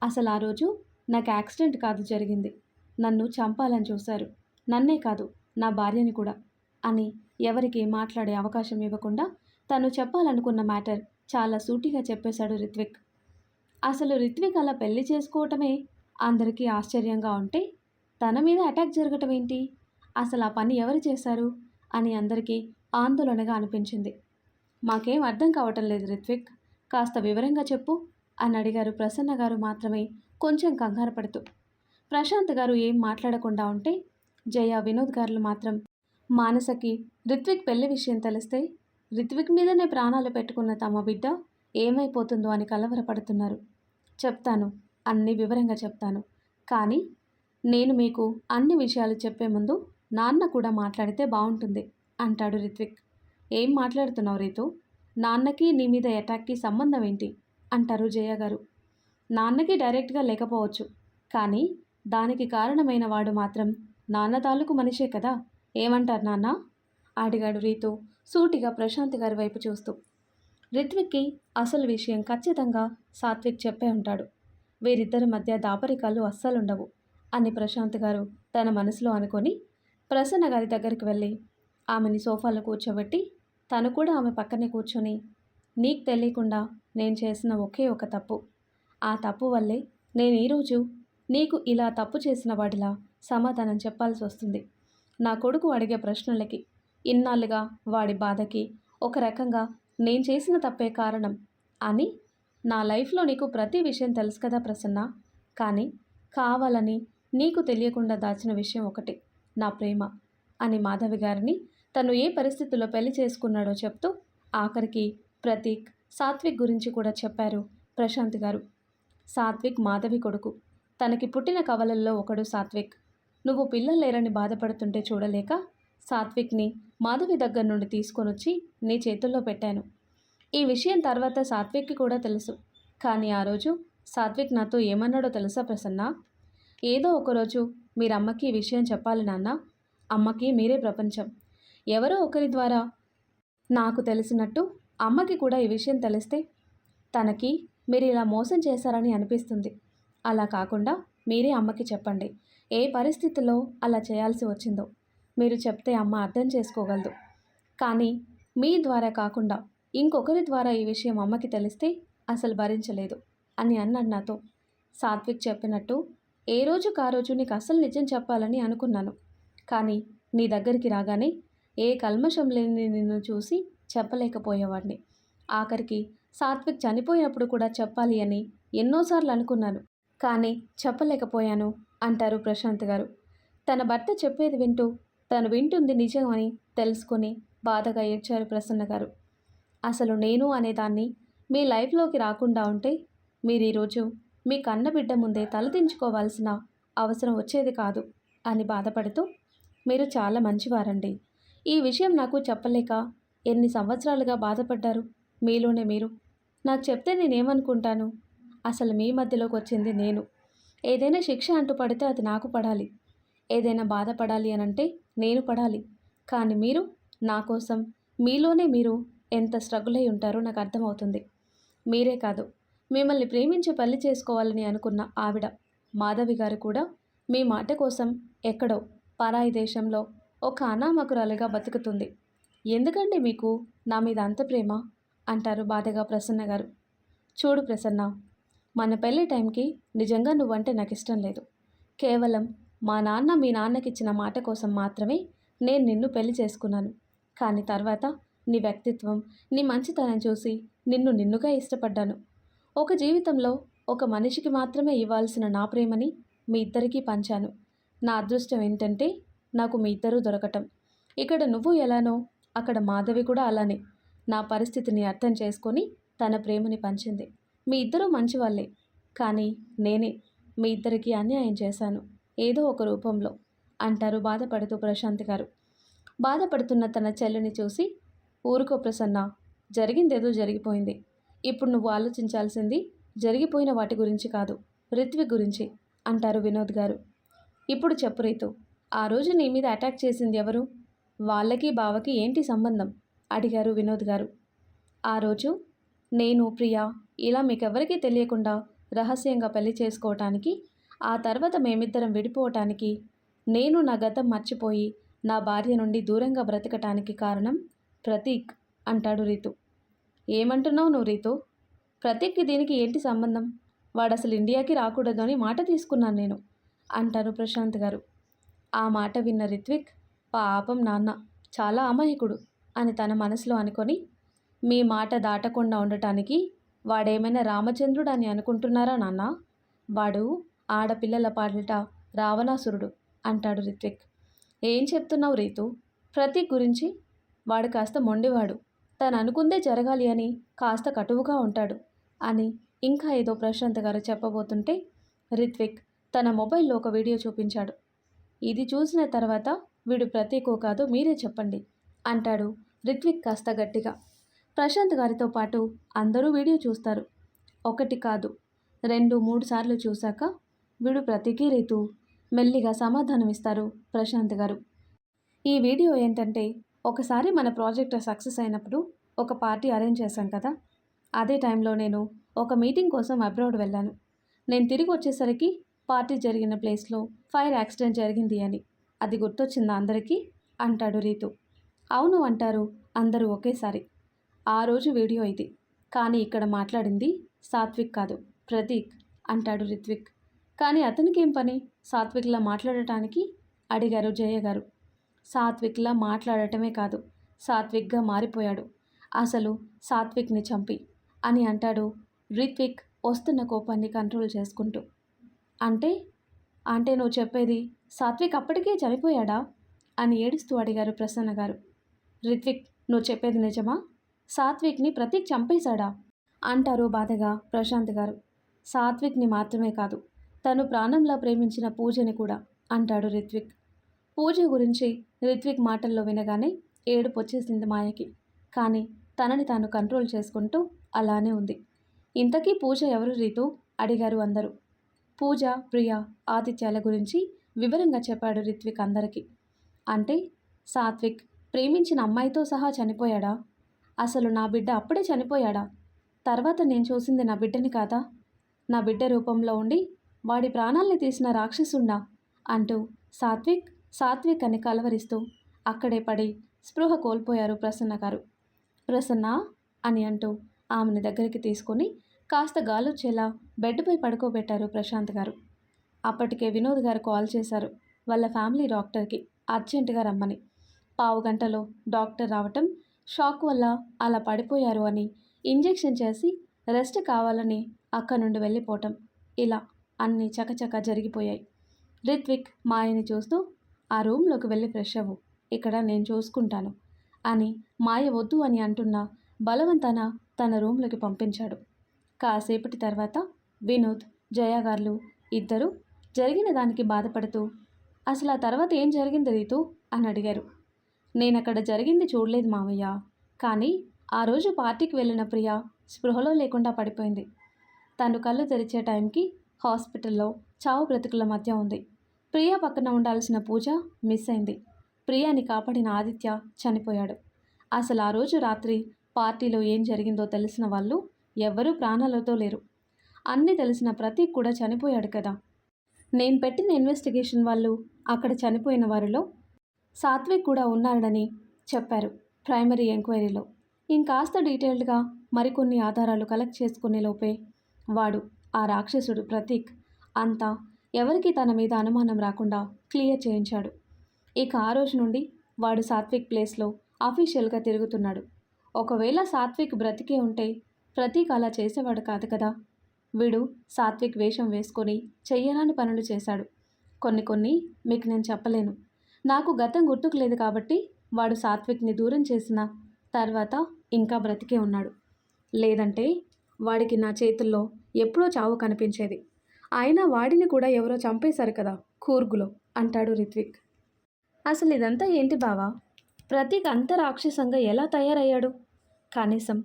అసలు ఆ రోజు నాకు యాక్సిడెంట్ కాదు జరిగింది, నన్ను చంపాలని చూశారు. నన్నే కాదు, నా భార్యని కూడా అని ఎవరికి మాట్లాడే అవకాశం ఇవ్వకుండా తను చెప్పాలనుకున్న మ్యాటర్ చాలా సూటిగా చెప్పేశాడు రిత్విక్. అసలు రిత్విక్ అలా పెళ్లి చేసుకోవటమే అందరికీ ఆశ్చర్యంగా ఉంటే తన మీద అటాక్ జరగటం ఏంటి, అసలు ఆ పని ఎవరు చేశారు అని అందరికీ ఆందోళనగా అనిపించింది. మాకేం అర్థం కావటం లేదు రిత్విక్, కాస్త వివరంగా చెప్పు అని అడిగారు ప్రసన్న గారు మాత్రమే కొంచెం కంగారు పడుతూ. ప్రశాంత్ గారు ఏం మాట్లాడకుండా ఉంటే జయ, వినోద్ గారులు మాత్రం మానసకి రిత్విక్ పెళ్లి విషయం తెలిస్తే రిత్విక్ మీదనే ప్రాణాలు పెట్టుకున్న తమ బిడ్డ ఏమైపోతుందో అని కలవరపడుతున్నారు. చెప్తాను, అన్ని వివరంగా చెప్తాను. కానీ నేను మీకు అన్ని విషయాలు చెప్పే ముందు నాన్న కూడా మాట్లాడితే బాగుంటుంది అంటాడు రిత్విక్. ఏం మాట్లాడుతున్నావు రీతు? నాన్నకి నీ మీద అటాక్కి సంబంధం ఏంటి అంటారు జయ గారు. నాన్నకి డైరెక్ట్గా లేకపోవచ్చు, కానీ దానికి కారణమైన వాడు మాత్రం నాన్న తాలూకు మనిషే కదా. ఏమంటారు నాన్న అడిగాడు రీతు సూటిగా ప్రశాంత్ గారి వైపు చూస్తూ. రిత్విక్కి అసలు విషయం ఖచ్చితంగా సాత్విక్ చెప్పే ఉంటాడు. వీరిద్దరి మధ్య దాపరికాలు అస్సలుండవు అని ప్రశాంత్ గారు తన మనసులో అనుకొని ప్రసన్న గారి దగ్గరికి వెళ్ళి ఆమెని సోఫాలో కూర్చోబెట్టి తను కూడా ఆమె పక్కనే కూర్చొని, నీకు తెలియకుండా నేను చేసిన ఒకే ఒక తప్పు, ఆ తప్పు వల్లే నేను ఈరోజు నీకు ఇలా తప్పు చేసిన వాడిలా సమాధానం చెప్పాల్సి వస్తుంది. నా కొడుకు అడిగే ప్రశ్నలకి, ఇన్నాళ్ళుగా వాడి బాధకి ఒక రకంగా నేను చేసిన తప్పే కారణం అని. నా లైఫ్లో నీకు ప్రతి విషయం తెలుసు కదా ప్రసన్న, కానీ కావాలని నీకు తెలియకుండా దాచిన విషయం ఒకటి, నా ప్రేమ అని మాధవి గారిని తను ఏ పరిస్థితుల్లో పెళ్లి చేసుకున్నాడో చెప్తూ ఆఖరికి ప్రతీక్, సాత్విక్ గురించి కూడా చెప్పారు ప్రశాంత్ గారు. సాత్విక్ మాధవి కొడుకు. తనకి పుట్టిన కవలల్లో ఒకడు సాత్విక్. నువ్వు పిల్లలు లేరని బాధపడుతుంటే చూడలేక సాత్విక్ని మాధవి దగ్గర నుండి తీసుకొనొచ్చి నీ చేతుల్లో పెట్టాను. ఈ విషయం తర్వాత సాత్విక్కి కూడా తెలుసు. కానీ ఆ రోజు సాత్విక్ నాతో ఏమన్నాడో తెలుసా ప్రసన్న? ఏదో ఒకరోజు మీరమ్మకి ఈ విషయం చెప్పాలి నాన్న, అమ్మకి మీరే ప్రపంచం. ఎవరో ఒకరి ద్వారా నాకు తెలిసినట్టు అమ్మకి కూడా ఈ విషయం తెలిస్తే తనకి మీరు ఇలా మోసం చేశారని అనిపిస్తుంది. అలా కాకుండా మీరే అమ్మకి చెప్పండి, ఏ పరిస్థితుల్లో అలా చేయాల్సి వచ్చిందో. మీరు చెప్తే అమ్మ అర్థం చేసుకోగలదు. కానీ మీ ద్వారా కాకుండా ఇంకొకరి ద్వారా ఈ విషయం అమ్మకి తెలిస్తే అసలు భరించలేదు అని అన్నాడు నాతో. సాత్విక్ చెప్పినట్టు ఏ రోజుకి ఆ రోజు నీకు అసలు నిజం చెప్పాలని అనుకున్నాను. కానీ నీ దగ్గరికి రాగానే ఏ కల్మషం లేని నిన్ను చూసి చెప్పలేకపోయేవాడిని. ఆఖరికి సాత్విక్ చనిపోయినప్పుడు కూడా చెప్పాలి అని ఎన్నోసార్లు అనుకున్నాను, కానీ చెప్పలేకపోయాను అంటారు ప్రశాంత్ గారు. తన భర్త చెప్పేది వింటూ తను వింటుంది నిజమని తెలుసుకొని బాధగా ఏడ్చారు ప్రసన్న గారు. అసలు నేను అనేదాన్ని మీ లైఫ్లోకి రాకుండా ఉంటే మీరు ఈరోజు మీ కన్నబిడ్డ ముందే తలదించుకోవాల్సిన అవసరం వచ్చేది కాదు అని బాధపడుతూ, మీరు చాలా మంచివారండి. ఈ విషయం నాకు చెప్పలేక ఎన్ని సంవత్సరాలుగా బాధపడ్డారు మీలోనే మీరు. నాకు చెప్తే నేనేమనుకుంటాను? అసలు మీ మధ్యలోకి వచ్చింది నేను. ఏదైనా శిక్ష అంటూ పడితే అది నాకు పడాలి. ఏదైనా బాధపడాలి అనంటే నేను పడాలి. కానీ మీరు నా కోసం మీలోనే మీరు ఎంత స్ట్రగుల్ అయి ఉంటారో నాకు అర్థమవుతుంది. మీరే కాదు, మిమ్మల్ని ప్రేమించి పెళ్లి చేసుకోవాలని అనుకున్న ఆవిడ మాధవి గారు కూడా మీ మాట కోసం ఎక్కడో పరాయి దేశంలో ఒక అనామకురాలుగా బతుకుతుంది. ఎందుకంటే మీకు నా మీద అంత ప్రేమ అంటారు బాధగా ప్రసన్న గారు. చూడు ప్రసన్న, మన పెళ్లి టైంకి నిజంగా నువ్వంటే నాకు ఇష్టం లేదు. కేవలం మా నాన్న మీ నాన్నకిచ్చిన మాట కోసం మాత్రమే నేను నిన్ను పెళ్లి చేసుకున్నాను. కానీ తర్వాత నీ వ్యక్తిత్వం, నీ మంచితనం చూసి నిన్నుగా ఇష్టపడ్డాను. ఒక జీవితంలో ఒక మనిషికి మాత్రమే ఇవ్వాల్సిన నా ప్రేమని మీ ఇద్దరికీ పంచాను. నా అదృష్టం ఏంటంటే నాకు మీ ఇద్దరూ దొరకటం. ఇక్కడ నువ్వు ఎలానో అక్కడ మాధవి కూడా అలానే నా పరిస్థితిని అర్థం చేసుకొని తన ప్రేమని పంచింది. మీ ఇద్దరూ మంచివాళ్ళే, కానీ నేనే మీ ఇద్దరికీ అన్యాయం చేశాను ఏదో ఒక రూపంలో అంటారు బాధపడుతూ ప్రశాంత్ గారు. బాధపడుతున్న తన చెల్లిని చూసి, ఊరుకో ప్రసన్న, జరిగిందేదో జరిగిపోయింది. ఇప్పుడు నువ్వు ఆలోచించాల్సింది జరిగిపోయిన వాటి గురించి కాదు, రిత్విక్ గురించి అంటారు వినోద్ గారు. ఇప్పుడు చెప్పు రీతు, ఆ రోజు నీ మీద అటాక్ చేసింది ఎవరు? వాళ్ళకి బావకి ఏంటి సంబంధం అడిగారు వినోద్ గారు. ఆ రోజు నేను ప్రియా ఇలా మీకెవరికీ తెలియకుండా రహస్యంగా పెళ్లి చేసుకోవటానికి, ఆ తర్వాత మేమిద్దరం విడిపోవటానికి, నేను నా గతం మర్చిపోయి నా భార్య నుండి దూరంగా బ్రతకటానికి కారణం ప్రతీక్ అంటాడు రీతు. ఏమంటున్నావు నువ్వు రీతు? ప్రతీక్కి దీనికి ఏంటి సంబంధం? వాడు అసలు ఇండియాకి రాకూడదు అని మాట తీసుకున్నాను నేను అంటారు ప్రశాంత్ గారు. ఆ మాట విన్న రిత్విక్, పాపం నాన్న చాలా అమాయకుడు అని తన మనసులో అనుకొని, మీ మాట దాటకుండా ఉండటానికి వాడేమైనా రామచంద్రుడు అని అనుకుంటున్నారా నాన్న? వాడు ఆడపిల్లల పాలిట రావణాసురుడు అంటాడు రిత్విక్. ఏం చెప్తున్నావు రీతు? ప్రతీక్ గురించి? వాడు కాస్త మొండివాడు, తను అనుకుందే జరగాలి అని కాస్త కటువుగా ఉంటాడు అని ఇంకా ఏదో ప్రశాంత్ గారు చెప్పబోతుంటే రిత్విక్ తన మొబైల్లో ఒక వీడియో చూపించాడు. ఇది చూసిన తర్వాత వీడు ప్రతీకో కాదో మీరే చెప్పండి అంటాడు రిత్విక్ కాస్త గట్టిగా. ప్రశాంత్ గారితో పాటు అందరూ వీడియో చూస్తారు. ఒకటి కాదు, 2-3 సార్లు చూశాక వీడు ప్రతీకి రీతు మెల్లిగా సమాధానమిస్తారు ప్రశాంత్ గారు. ఈ వీడియో ఏంటంటే, ఒకసారి మన ప్రాజెక్ట్ సక్సెస్ అయినప్పుడు ఒక పార్టీ అరేంజ్ చేశాం కదా, అదే టైంలో నేను ఒక మీటింగ్ కోసం అబ్రాడ్ వెళ్ళాను. నేను తిరిగి వచ్చేసరికి పార్టీ జరిగిన ప్లేస్లో ఫైర్ యాక్సిడెంట్ జరిగింది అని అది గుర్తొచ్చిందా అందరికీ అంటాడు రీతు. అవును అంటారు అందరూ ఒకేసారి. ఆ రోజు వీడియో ఇది, కానీ ఇక్కడ మాట్లాడింది సాత్విక్ కాదు ప్రతీక్ అంటాడు రిత్విక్. కానీ అతనికేం పని సాత్విక్లా మాట్లాడటానికి అడిగారు జయ గారు. సాత్విక్లా మాట్లాడటమే కాదు, సాత్విక్గా మారిపోయాడు అసలు సాత్విక్ని చంపి అని అంటాడు రిత్విక్ వస్తున్న కోపాన్ని కంట్రోల్ చేసుకుంటూ. అంటే అంటే నువ్వు చెప్పేది సాత్విక్ అప్పటికే చనిపోయాడా అని ఏడుస్తూ అడిగారు ప్రసన్న గారు. రిత్విక్, నువ్వు చెప్పేది నిజమా? సాత్విక్ని ప్రతీక్ చంపేశాడా అంటారు బాధగా ప్రశాంత్ గారు. సాత్విక్ని మాత్రమే కాదు, తను ప్రాణంలా ప్రేమించిన పూజని కూడా అంటాడు రిత్విక్. పూజ గురించి రిత్విక్ మాటల్లో వినగానే ఏడుపు వచ్చేసింది మాయకి. కానీ తనని తాను కంట్రోల్ చేసుకుంటూ అలానే ఉంది. ఇంతకీ పూజ ఎవరు రీతు అడిగారు అందరూ. పూజ, ప్రియ, ఆదిత్యాల గురించి వివరంగా చెప్పాడు రిత్విక్ అందరికీ. అంటే సాత్విక్ ప్రేమించిన అమ్మాయితో సహా చనిపోయాడా? అసలు నా బిడ్డ అప్పుడే చనిపోయాడా? తర్వాత నేను చూసింది నా బిడ్డని కాదా? నా బిడ్డ రూపంలో ఉండి వాడి ప్రాణాల్ని తీసిన రాక్షసుండా అంటూ సాత్విక్ సాత్విక్ అని కలవరిస్తూ అక్కడే పడి స్పృహ కోల్పోయారు ప్రసన్న గారు. ప్రసన్న అని అంటూ ఆమెని దగ్గరికి తీసుకొని కాస్త గాలొచ్చేలా బెడ్పై పడుకోబెట్టారు ప్రశాంత్ గారు. అప్పటికే వినోద్ గారు కాల్ చేశారు వాళ్ళ ఫ్యామిలీ డాక్టర్కి అర్జెంటుగా రమ్మని. పావుగంటలో డాక్టర్ రావటం, షాక్ వల్ల అలా పడిపోయారు అని ఇంజెక్షన్ చేసి రెస్ట్ కావాలని అక్కడి నుండి వెళ్ళిపోవటం, ఇలా అన్నీ చకచకా జరిగిపోయాయి. రిత్విక్ మాయని చూస్తూ ఆ రూమ్లోకి వెళ్ళి ఫ్రెష్ అవ్వు, ఇక్కడ నేను చూసుకుంటాను అని మాయ వద్దు అని అంటున్న బలవంతాన తన రూమ్లోకి పంపించాడు. కాసేపటి తర్వాత వినోద్, జయాగార్లు ఇద్దరు జరిగిన దానికి బాధపడుతూ అసలు ఆ తర్వాత ఏం జరిగింది రీతు అని అడిగారు. నేనక్కడ జరిగింది చూడలేదు మావయ్య, కానీ ఆ రోజు పార్టీకి వెళ్ళిన ప్రియ స్పృహలో లేకుండా పడిపోయింది. తను కళ్ళు తెరిచే టైంకి హాస్పిటల్లో చావు బ్రతుకుల మధ్య ఉంది. ప్రియ పక్కన ఉండాల్సిన పూజ మిస్ అయింది. ప్రియాని కాపాడిన ఆదిత్య చనిపోయాడు. అసలు ఆ రోజు రాత్రి పార్టీలో ఏం జరిగిందో తెలిసిన వాళ్ళు ఎవ్వరూ ప్రాణాలతో లేరు. అన్నీ తెలిసిన ప్రతీక్ కూడా చనిపోయాడు కదా. నేను పెట్టిన ఇన్వెస్టిగేషన్ వాళ్ళు అక్కడ చనిపోయిన వారిలో సాత్విక్ కూడా ఉన్నాడని చెప్పారు ప్రైమరీ ఎంక్వైరీలో. ఇంకాస్త డీటెయిల్డ్గా మరికొన్ని ఆధారాలు కలెక్ట్ చేసుకునే లోపే వాడు, ఆ రాక్షసుడు ప్రతీక్ అంతా ఎవరికి తన మీద అనుమానం రాకుండా క్లియర్ చేయించాడు. ఇక ఆ రోజు నుండి వాడు సాత్విక్ ప్లేస్లో అఫీషియల్గా తిరుగుతున్నాడు. ఒకవేళ సాత్విక్ బ్రతికే ఉంటే ప్రతీక్ అలా చేసేవాడు కాదు కదా. వీడు సాత్విక్ వేషం వేసుకొని చెయ్యరాని పనులు చేశాడు. కొన్ని మీకు నేను చెప్పలేను. నాకు గతం గుర్తుకు లేదు కాబట్టి వాడు సాత్విక్ని దూరం చేసిన తర్వాత ఇంకా బ్రతికే ఉన్నాడు. లేదంటే వాడికి నా చేతుల్లో ఎప్పుడో చావు కనిపించేది. అయినా వాడిని కూడా ఎవరో చంపేశారు కదా కూర్గులో అంటాడు రిత్విక్. అసలు ఇదంతా ఏంటి బావా? ప్రతీక్ అంత రాక్షసంగా ఎలా తయారయ్యాడు? కనీసం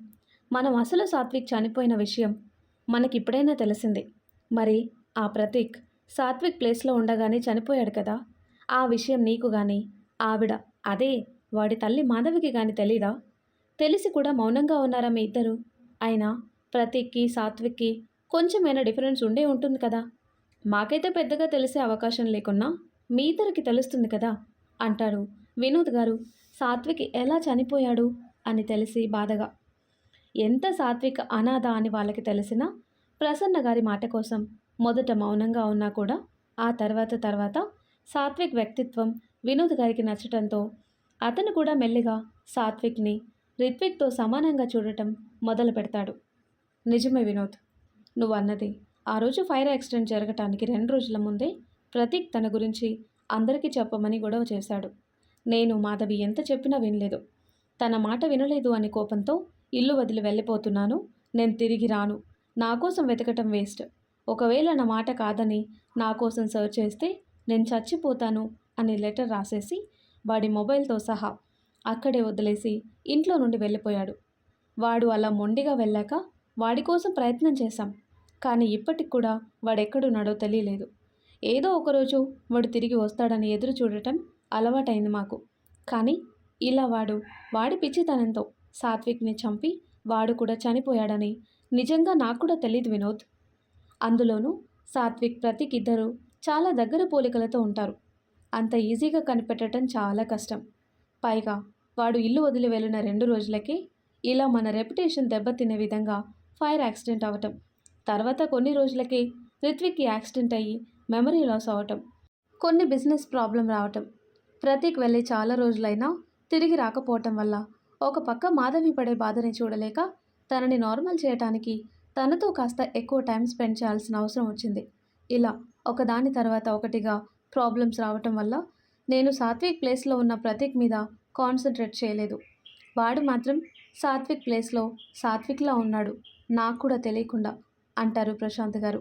మనం అసలు సాత్విక్ చనిపోయిన విషయం మనకిప్పుడైనా తెలిసింది. మరి ఆ ప్రతీక్ సాత్విక్ ప్లేస్లో ఉండగానే చనిపోయాడు కదా. ఆ విషయం నీకు కానీ ఆవిడ, అదే వాడి తల్లి మాధవికి కానీ తెలీదా? తెలిసి కూడా మౌనంగా ఉన్నారా మీ ఇద్దరు? అయినా ప్రతీక్కి సాత్విక్కి కొంచెమైనా డిఫరెన్స్ ఉండే ఉంటుంది కదా. మాకైతే పెద్దగా తెలిసే అవకాశం లేకున్నా మీ ఇద్దరికి తెలుస్తుంది కదా అంటాడు వినోద్ గారు సాత్విక్ ఎలా చనిపోయాడు అని తెలిసి బాధగా. ఎంత సాత్విక్ అనాథ అని వాళ్ళకి తెలిసినా ప్రసన్న గారి మాట కోసం మొదట మౌనంగా ఉన్నా కూడా ఆ తర్వాత సాత్విక్ వ్యక్తిత్వం వినోద్ గారికి నచ్చటంతో అతను కూడా మెల్లిగా సాత్విక్ని రిత్విక్తో సమానంగా చూడటం మొదలు పెడతాడు. నిజమే వినోద్, నువ్వు అన్నది. ఆ రోజు ఫైర్ యాక్సిడెంట్ జరగటానికి 2 రోజుల ముందే ప్రతీక్ తన గురించి అందరికీ చెప్పమని గొడవ చేశాడు. నేను మాధవి ఎంత చెప్పినా వినలేదు. తన మాట వినలేదు అని కోపంతో ఇల్లు వదిలి వెళ్ళిపోతున్నాను, నేను తిరిగి రాను, నా కోసం వెతకటం వేస్ట్, ఒకవేళ నా మాట కాదని నా కోసం సర్చ్ చేస్తే నేను చచ్చిపోతాను అని లెటర్ రాసేసి వాడి మొబైల్తో సహా అక్కడే వదిలేసి ఇంట్లో నుండి వెళ్ళిపోయాడు. వాడు అలా మొండిగా వెళ్ళాక వాడి కోసం ప్రయత్నం చేశాం, కానీ ఇప్పటికి కూడా వాడెక్కడున్నాడో తెలియలేదు. ఏదో ఒకరోజు వాడు తిరిగి వస్తాడని ఎదురు చూడటం అలవాటైంది మాకు. కానీ ఇలా వాడి పిచ్చితనంతో సాత్విక్ని చంపి వాడు కూడా చనిపోయాడని నిజంగా నాకు కూడా తెలియదు వినోద్. అందులోనూ సాత్విక్ ప్రతీక్ ఇద్దరు చాలా దగ్గర పోలికలతో ఉంటారు. అంత ఈజీగా కనిపెట్టడం చాలా కష్టం. పైగా వాడు ఇల్లు వదిలి వెళ్ళిన 2 రోజులకే ఇలా మన రెప్యుటేషన్ దెబ్బతినే విధంగా ఫైర్ యాక్సిడెంట్ అవ్వటం, తర్వాత కొన్ని రోజులకే రిత్విక్కి యాక్సిడెంట్ అయ్యి మెమరీ లాస్ అవ్వటం, కొన్ని బిజినెస్ ప్రాబ్లం రావటం, ప్రతీక్ వెళ్ళి చాలా రోజులైనా తిరిగి రాకపోవటం వల్ల ఒక పక్క మాధవి పడే బాధని చూడలేక తనని నార్మల్ చేయటానికి తనతో కాస్త ఎక్కువ టైం స్పెండ్ చేయాల్సిన అవసరం వచ్చింది. ఇలా ఒకదాని తర్వాత ఒకటిగా ప్రాబ్లమ్స్ రావటం వల్ల నేను సాత్విక్ ప్లేస్లో ఉన్న ప్రతీక్ మీద కాన్సన్ట్రేట్ చేయలేదు. వాడు మాత్రం సాత్విక్ ప్లేస్లో సాత్విక్లా ఉన్నాడు, నాకు కూడా తెలియకుండా అంటారు ప్రశాంత్ గారు.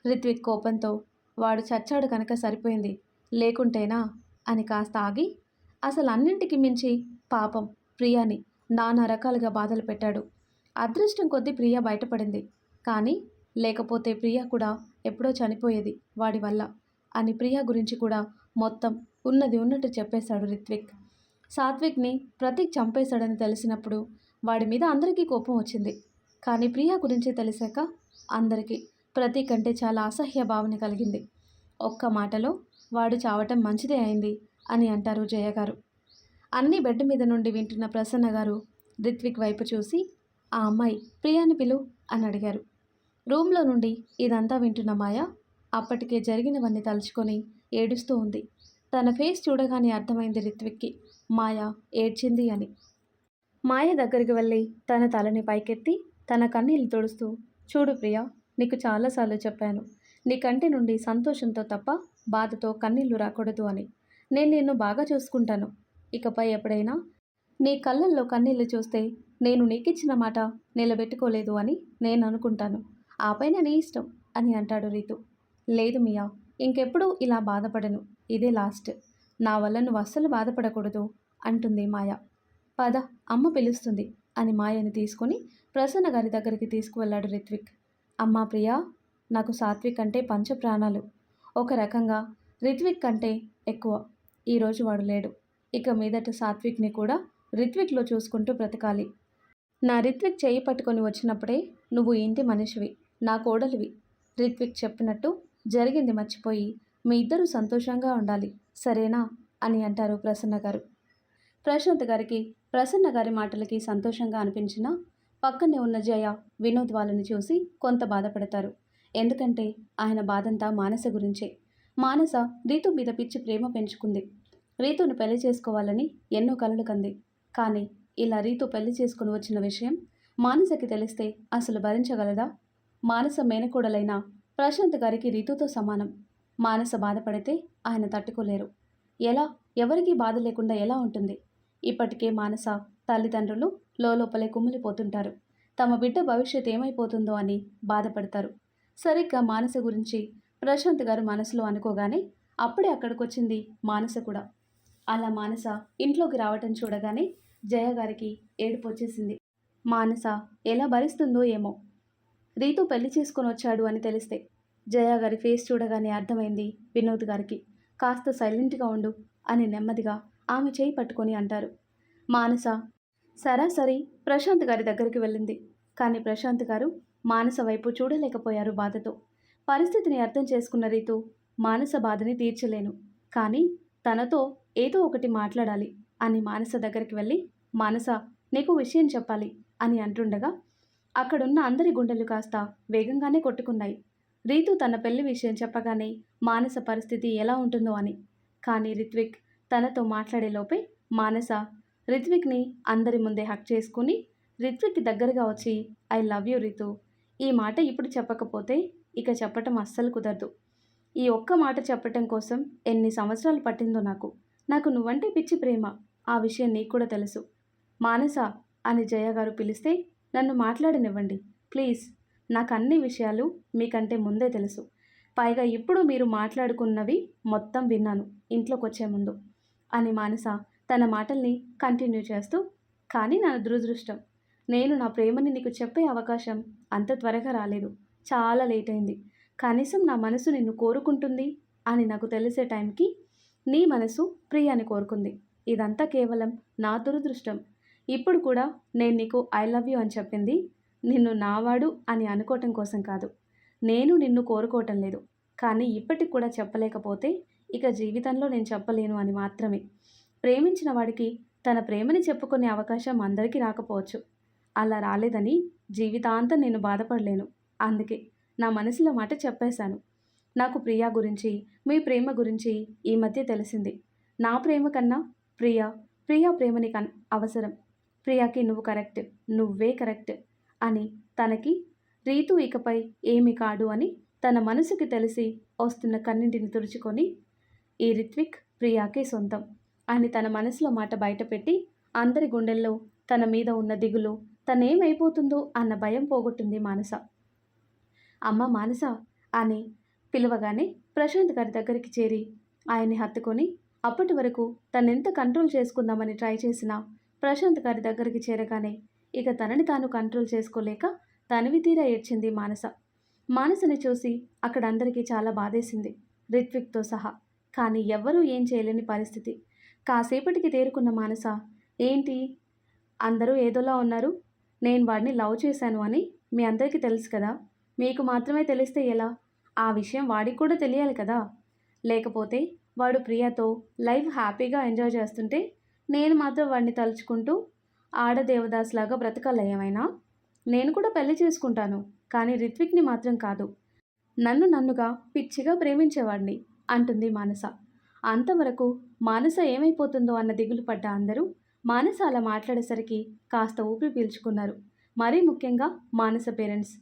రిత్విక్ కోపంతో వాడు చచ్చాడు కనుక సరిపోయింది, లేకుంటేనా అని కాస్త ఆగి, అసలు అన్నింటికి మించి పాపం ప్రియాని నానా రకాలుగా బాధలు పెట్టాడు. అదృష్టం కొద్దీ ప్రియ బయటపడింది, కానీ లేకపోతే ప్రియ కూడా ఎప్పుడో చనిపోయేది వాడి వల్ల అని ప్రియ గురించి కూడా మొత్తం ఉన్నది ఉన్నట్టు చెప్పేశాడు రిత్విక్. సాత్విక్ని ప్రతీక్ చంపేశాడని తెలిసినప్పుడు వాడి మీద అందరికీ కోపం వచ్చింది. కానీ ప్రియ గురించి తెలిసాక అందరికీ ప్రతీక్ అంటే చాలా అసహ్య భావన కలిగింది. ఒక్క మాటలో వాడు చావటం మంచిదే అయింది అని అంటారు జయ గారు. అన్నీ బెడ్ మీద నుండి వింటున్న ప్రసన్న గారు రిత్విక్ వైపు చూసి ఆ అమ్మాయి ప్రియాని పిలు అని అడిగారు. రూమ్లో నుండి ఇదంతా వింటున్న మాయ అప్పటికే జరిగినవన్నీ తలుచుకొని ఏడుస్తూ ఉంది. తన ఫేస్ చూడగానే అర్థమైంది రిత్విక్కి మాయ ఏడ్చింది అని. మాయ దగ్గరికి వెళ్ళి తన తలని పైకెత్తి తన కన్నీళ్ళు తుడుస్తూ, చూడు ప్రియా, నీకు చాలాసార్లు చెప్పాను, నీ కంటి నుండి సంతోషంతో తప్ప బాధతో కన్నీళ్లు రాకూడదు అని. నేను నిన్ను బాగా చూసుకుంటాను. ఇకపై ఎప్పుడైనా నీ కళ్ళల్లో కన్నీళ్లు చూస్తే నేను నీకిచ్చిన మాట నిలబెట్టుకోలేదు అని నేను అనుకుంటాను. ఆ పైన నీ ఇష్టం అని అంటాడు రీతు. లేదు మియా, ఇంకెప్పుడూ ఇలా బాధపడను. ఇదే లాస్ట్. నా వల్ల నువ్వు అస్సలు బాధపడకూడదు అంటుంది మాయ. పద, అమ్మ పిలుస్తుంది అని మాయని తీసుకుని ప్రసన్న గారి దగ్గరికి తీసుకువెళ్ళాడు రిత్విక్. అమ్మా ప్రియా, నాకు సాత్విక్ అంటే పంచప్రాణాలు. ఒక రకంగా రిత్విక్ కంటే ఎక్కువ. ఈరోజు వాడు లేడు. ఇక మీదట సాత్విక్ని కూడా రిత్విక్లో చూసుకుంటూ బ్రతకాలి. నా రిత్విక్ చేయి పట్టుకొని వచ్చినప్పుడే నువ్వు ఇంటి మనిషివి, నా కోడలివి. రిత్విక్ చెప్పినట్టు జరిగింది మర్చిపోయి మీ ఇద్దరూ సంతోషంగా ఉండాలి, సరేనా అని అంటారు ప్రసన్న గారు. ప్రశాంత్ గారికి ప్రసన్న గారి మాటలకి సంతోషంగా అనిపించినా పక్కనే ఉన్న జయ, వినోద్ వాళ్ళని చూసి కొంత బాధపడతారు. ఎందుకంటే ఆయన బాధంతా మానస గురించే. మానస రీతు మీద పిచ్చి ప్రేమ పెంచుకుంది. రీతును పెళ్లి చేసుకోవాలని ఎన్నో కలలు కంది. కానీ ఇలా రీతు పెళ్లి చేసుకుని వచ్చిన విషయం మానసకి తెలిస్తే అసలు భరించగలదా? మానస మేనకోడలైన ప్రశాంత్ గారికి రీతుతో సమానం. మానస బాధపడితే ఆయన తట్టుకోలేరు. ఎలా, ఎవరికీ బాధ లేకుండా ఎలా ఉంటుంది? ఇప్పటికే మానస తల్లిదండ్రులు లోపలే కుమిలిపోతుంటారు. తమ బిడ్డ భవిష్యత్ ఏమైపోతుందో అని బాధపడతారు. సరిగ్గా మానస గురించి ప్రశాంత్ గారు మనసులో అనుకోగానే అప్పుడే అక్కడికొచ్చింది మానస కూడా. అలా మానస ఇంట్లోకి రావటం చూడగానే జయ గారికి ఏడుపు వచ్చేసింది. మానస ఎలా భరిస్తుందో ఏమో. రీతు పెళ్లి చేసుకొని వచ్చాడు అని తెలిస్తే. జయ గారి ఫేస్ చూడగానే అర్థమైంది వినోద్ గారికి. కాస్త సైలెంట్గా ఉండు అని నెమ్మదిగా ఆమె చేయి పట్టుకొని అంటారు. మానస సరాసరి ప్రశాంత్ గారి దగ్గరికి వెళ్ళింది. కానీ ప్రశాంత్ గారు మానస వైపు చూడలేకపోయారు బాధతో. పరిస్థితిని అర్థం చేసుకున్న రీతు మానస బాధని తీర్చలేను, కానీ తనతో ఏదో ఒకటి మాట్లాడాలి అని మానస దగ్గరికి వెళ్ళి, మానస, నీకు విషయం చెప్పాలి అని అంటుండగా అక్కడున్న అందరి గుండెలు కాస్త వేగంగానే కొట్టుకున్నాయి. రీతు తన పెళ్లి విషయం చెప్పగానే మానస పరిస్థితి ఎలా ఉంటుందో అని. కానీ రిత్విక్ తనతో మాట్లాడేలోపే మానస రిత్విక్ని అందరి ముందే హక్ చేసుకుని రిత్విక్ దగ్గరగా వచ్చి, ఐ లవ్ యూ రితు. ఈ మాట ఇప్పుడు చెప్పకపోతే ఇక చెప్పటం అస్సలు కుదరదు. ఈ ఒక్క మాట చెప్పటం కోసం ఎన్ని సంవత్సరాలు పట్టిందో నాకు. నాకు నువ్వంటే పిచ్చి ప్రేమ. ఆ విషయం నీకు కూడా తెలుసు. మానస అని జయ గారు పిలిస్తే నన్ను మాట్లాడనివ్వండి ప్లీజ్. నాకు అన్ని విషయాలు మీకంటే ముందే తెలుసు. పైగా ఇప్పుడు మీరు మాట్లాడుకున్నవి మొత్తం విన్నాను ఇంట్లోకి వచ్చే ముందు అని మానస తన మాటల్ని కంటిన్యూ చేస్తూ, కానీ నా దురదృష్టం, నేను నా ప్రేమని నీకు చెప్పే అవకాశం అంత త్వరగా రాలేదు. చాలా లేట్ అయింది. కనీసం నా మనసు నిన్ను కోరుకుంటుంది అని నాకు తెలిసే టైంకి నీ మనసు ప్రియాని కోరుకుంది. ఇదంతా కేవలం నా దురదృష్టం. ఇప్పుడు కూడా నేను నీకు ఐ లవ్ యూ అని చెప్పింది నిన్ను నావాడు అని అనుకోవటం కోసం కాదు. నేను నిన్ను కోరుకోవటం లేదు, కానీ ఇప్పటికి కూడా చెప్పలేకపోతే ఇక జీవితంలో నేను చెప్పలేను అని మాత్రమే. ప్రేమించిన వాడికి తన ప్రేమని చెప్పుకునే అవకాశం అందరికీ రాకపోవచ్చు. అలా రాలేదని జీవితాంతం నేను బాధపడలేను. అందుకే నా మనసులో మాట చెప్పేశాను. నాకు ప్రియా గురించి, మీ ప్రేమ గురించి ఈ మధ్య తెలిసింది. నా ప్రేమ కన్నా ప్రియా ప్రేమని అవసరం. ప్రియాకి నువ్వు కరెక్ట్, నువ్వే కరెక్ట్ అని, తనకి రీతు ఇకపై ఏమి కాడు అని తన మనసుకి తెలిసి వస్తున్న కన్నింటిని తుడుచుకొని ఈ రిత్విక్ ప్రియాకే సొంతం అని తన మనసులో మాట బయటపెట్టి అందరి గుండెల్లో తన మీద ఉన్న దిగులు, తనేమైపోతుందో అన్న భయం పోగొట్టింది మానస. అమ్మ మానస అని పిలవగానే ప్రశాంత్ గారి దగ్గరికి చేరి ఆయన్ని హత్తుకొని, అప్పటి వరకు తనెంత కంట్రోల్ చేసుకుందామని ట్రై చేసినా ప్రశాంత్ గారి దగ్గరికి చేరగానే ఇక తనని తాను కంట్రోల్ చేసుకోలేక తనివి తీరా ఏడ్చింది మానస. మానసని చూసి అక్కడ అందరికీ చాలా బాధేసింది, రిత్విక్తో సహా. కానీ ఎవ్వరూ ఏం చేయలేని పరిస్థితి. కాసేపటికి తేరుకున్న మానస, ఏంటి అందరూ ఏదోలా ఉన్నారు, నేను వాడిని లవ్ చేశాను అని మీ అందరికీ తెలుసు కదా, మీకు మాత్రమే తెలిస్తే ఎలా? ఆ విషయం వాడికి కూడా తెలియాలి కదా. లేకపోతే వాడు ప్రియాతో లైఫ్ హ్యాపీగా ఎంజాయ్ చేస్తుంటే నేను మాత్రం వాడిని తలుచుకుంటూ ఆడదేవదాస్‌లాగా బ్రతకాలా ఏమైనా? నేను కూడా పెళ్లి చేసుకుంటాను. కానీ రిత్విక్‌ని మాత్రం కాదు. నన్నుగా పిచ్చిగా ప్రేమించేవాడిని అంటుంది మానస. అంతవరకు మానస ఏమైపోతుందో అన్న దిగులు పడ్డ అందరూ మానస అలా మాట్లాడేసరికి కాస్త ఊపిరి పీల్చుకున్నారు. మరీ ముఖ్యంగా మానస పేరెంట్స్.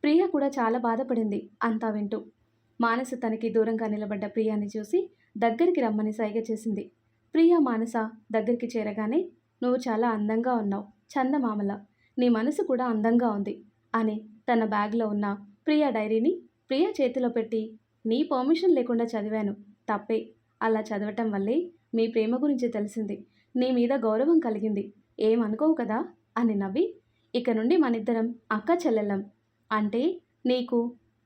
ప్రియ కూడా చాలా బాధపడింది అంతా వింటూ. మానస తనకి దూరంగా నిలబడ్డ ప్రియాని చూసి దగ్గరికి రమ్మని సైగ చేసింది. ప్రియ మానస దగ్గరికి చేరగానే నువ్వు చాలా అందంగా ఉన్నావు, చందమామల. నీ మనసు కూడా అందంగా ఉంది అని తన బ్యాగ్లో ఉన్న ప్రియ డైరీని ప్రియ చేతిలో పెట్టి నీ పర్మిషన్ లేకుండా చదివాను. తప్పే. అలా చదవటం వల్లే మీ ప్రేమ గురించి తెలిసింది. నీ మీద గౌరవం కలిగింది. ఏమనుకోవు కదా అని నవ్వి ఇక నుండి మనిద్దరం అక్క చెల్లెళ్ళం. అంటే నీకు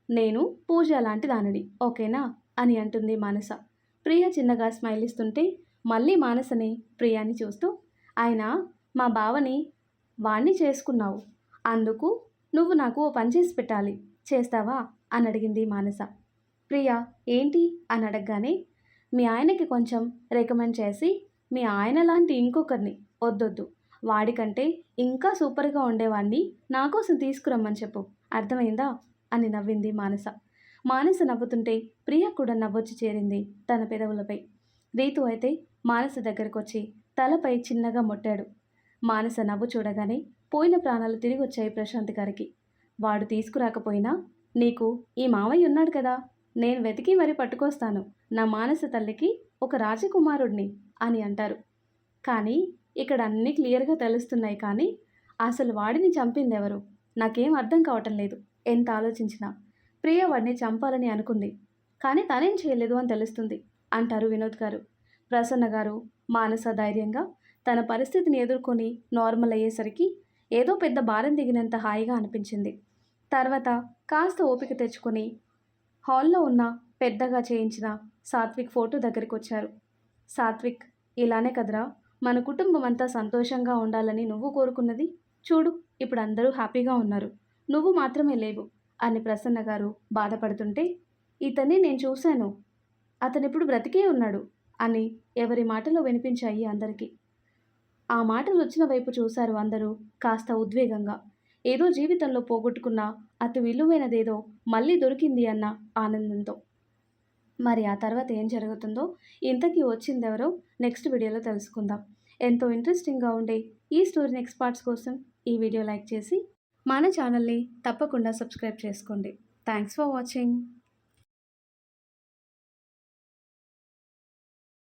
నేను పూజ లాంటి దానిని ఓకేనా అని అంటుంది మానస. ప్రియ చిన్నగా స్మైల్ ఇస్తుంటే మళ్ళీ మానసని ప్రియాని చూస్తూ ఆయన మా బావని వాణ్ణి చేసుకున్నావు. అందుకు నువ్వు నాకు ఓ పని చేసి పెట్టాలి. చేస్తావా అని అడిగింది మానస. ప్రియ ఏంటి అని అడగగానే మీ ఆయనకి కొంచెం రికమెండ్ చేసి మీ ఆయన లాంటి ఇంకొకరిని వద్దొద్దు వాడికంటే ఇంకా సూపర్గా ఉండేవాడిని నా కోసం తీసుకురమ్మని చెప్పు. అర్థమైందా అని నవ్వింది మానస. మానస నవ్వుతుంటే ప్రియ కూడా నవ్వొచ్చి చేరింది తన పెదవులపై. రీతు అయితే మానస దగ్గరకు వచ్చి తలపై చిన్నగా మొట్టాడు. మానస నవ్వు చూడగానే పోయిన ప్రాణాలు తిరిగి వచ్చాయి ప్రశాంత్ గారికి. వాడు తీసుకురాకపోయినా నీకు ఈ మావయ్య ఉన్నాడు కదా, నేను వెతికి మరీ పట్టుకొస్తాను నా మానస తల్లికి ఒక రాజకుమారుడిని అని అంటారు. కానీ ఇక్కడ అన్నీ క్లియర్గా తెలుస్తున్నాయి. కానీ అసలు వాడిని చంపిందెవరు నాకేం అర్థం కావటం లేదు. ఎంత ఆలోచించినా ప్రియ వాడిని చంపాలని అనుకుంది, కానీ తనేం చేయలేదు అని తెలుస్తుంది అంటారు వినోద్ గారు. ప్రసన్న గారు మానస ధైర్యంగా తన పరిస్థితిని ఎదుర్కొని నార్మల్ అయ్యేసరికి ఏదో పెద్ద భారం దిగినంత హాయిగా అనిపించింది. తర్వాత కాస్త ఓపిక తెచ్చుకొని హాల్లో ఉన్న పెద్దగా చేయించిన సాత్విక్ ఫోటో దగ్గరికి వచ్చారు. సాత్విక్, ఇలానే కదరా మన కుటుంబం అంతా సంతోషంగా ఉండాలని నువ్వు కోరుకున్నది. చూడు ఇప్పుడు అందరూ హ్యాపీగా ఉన్నారు, నువ్వు మాత్రమే లేవు అని ప్రసన్న గారు బాధపడుతుంటే ఇతన్ని నేను చూశాను, అతనిప్పుడు బ్రతికే ఉన్నాడు అని ఎవరి మాటలో వినిపించాయి అందరికీ. ఆ మాటలు వచ్చిన వైపు చూశారు అందరూ కాస్త ఉద్వేగంగా. ఏదో జీవితంలో పోగొట్టుకున్న అతి విలువైనదేదో మళ్ళీ దొరికింది అన్న ఆనందంతో. మరి ఆ తర్వాత ఏం జరుగుతుందో, ఇంతకీ వచ్చిందెవరో నెక్స్ట్ వీడియోలో తెలుసుకుందాం. ఎంతో ఇంట్రెస్టింగ్గా ఉండే ఈ స్టోరీ నెక్స్ట్ పార్ట్స్ కోసం ఈ వీడియో లైక్ చేసి మన ఛానల్ని తప్పకుండా సబ్స్క్రైబ్ చేసుకోండి. Thanks for watching.